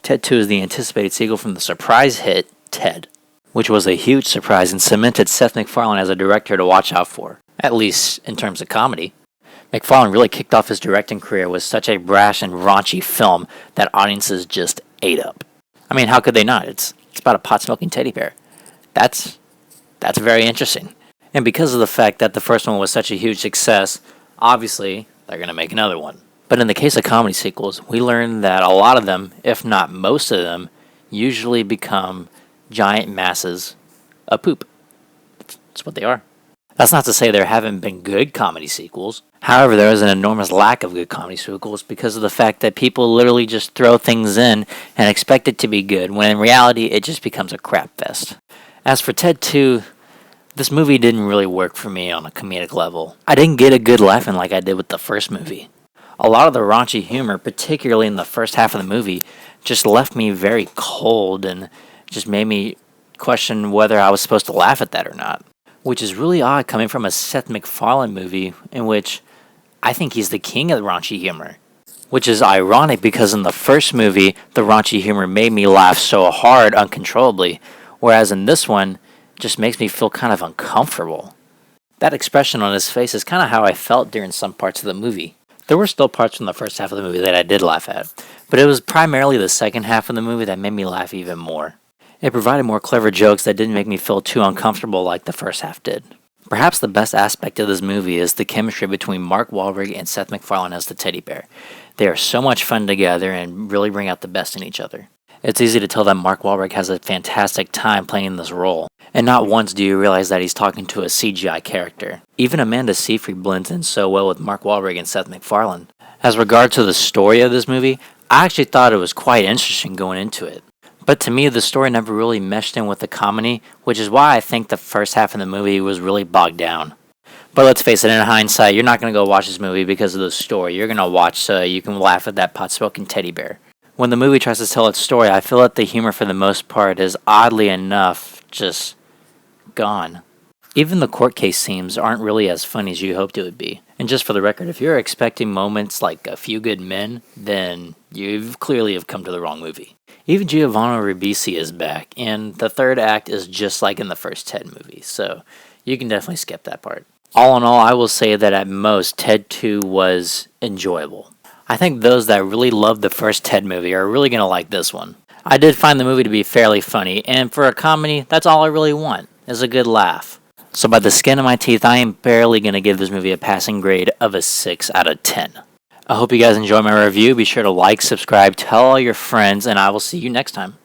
Ted 2 is the anticipated sequel from the surprise hit, Ted, which was a huge surprise and cemented Seth MacFarlane as a director to watch out for, at least in terms of comedy. MacFarlane really kicked off his directing career with such a brash and raunchy film that audiences just ate up. I mean, how could they not? It's about a pot-smoking teddy bear. That's very interesting. And because of the fact that the first one was such a huge success, obviously, they're going to make another one. But in the case of comedy sequels, we learn that a lot of them, if not most of them, usually become giant masses of poop. That's what they are. That's not to say there haven't been good comedy sequels. However, there is an enormous lack of good comedy sequels because of the fact that people literally just throw things in and expect it to be good, when in reality, it just becomes a crap fest. As for Ted 2, this movie didn't really work for me on a comedic level. I didn't get a good laugh in like I did with the first movie. A lot of the raunchy humor, particularly in the first half of the movie, just left me very cold and just made me question whether I was supposed to laugh at that or not. Which is really odd coming from a Seth MacFarlane movie in which I think he's the king of the raunchy humor. Which is ironic because in the first movie, the raunchy humor made me laugh so hard uncontrollably, whereas in this one, it just makes me feel kind of uncomfortable. That expression on his face is kind of how I felt during some parts of the movie. There were still parts from the first half of the movie that I did laugh at, but it was primarily the second half of the movie that made me laugh even more. It provided more clever jokes that didn't make me feel too uncomfortable like the first half did. Perhaps the best aspect of this movie is the chemistry between Mark Wahlberg and Seth MacFarlane as the teddy bear. They are so much fun together and really bring out the best in each other. It's easy to tell that Mark Wahlberg has a fantastic time playing this role, and not once do you realize that he's talking to a CGI character. Even Amanda Seyfried blends in so well with Mark Wahlberg and Seth MacFarlane. As regard to the story of this movie, I actually thought it was quite interesting going into it. But to me, the story never really meshed in with the comedy, which is why I think the first half of the movie was really bogged down. But let's face it, in hindsight, you're not going to go watch this movie because of the story. You're going to watch so you can laugh at that pot-smoking teddy bear. When the movie tries to tell its story, I feel that the humor for the most part is oddly enough just gone. Even the court case scenes aren't really as funny as you hoped it would be. And just for the record, if you're expecting moments like A Few Good Men, then you clearly have come to the wrong movie. Even Giovanni Ribisi is back, and the third act is just like in the first Ted movie, so you can definitely skip that part. All in all, I will say that at most, Ted 2 was enjoyable. I think those that really loved the first Ted movie are really going to like this one. I did find the movie to be fairly funny, and for a comedy, that's all I really want, is a good laugh. So by the skin of my teeth, I am barely going to give this movie a passing grade of a 6 out of 10. I hope you guys enjoy my review. Be sure to like, subscribe, tell all your friends, and I will see you next time.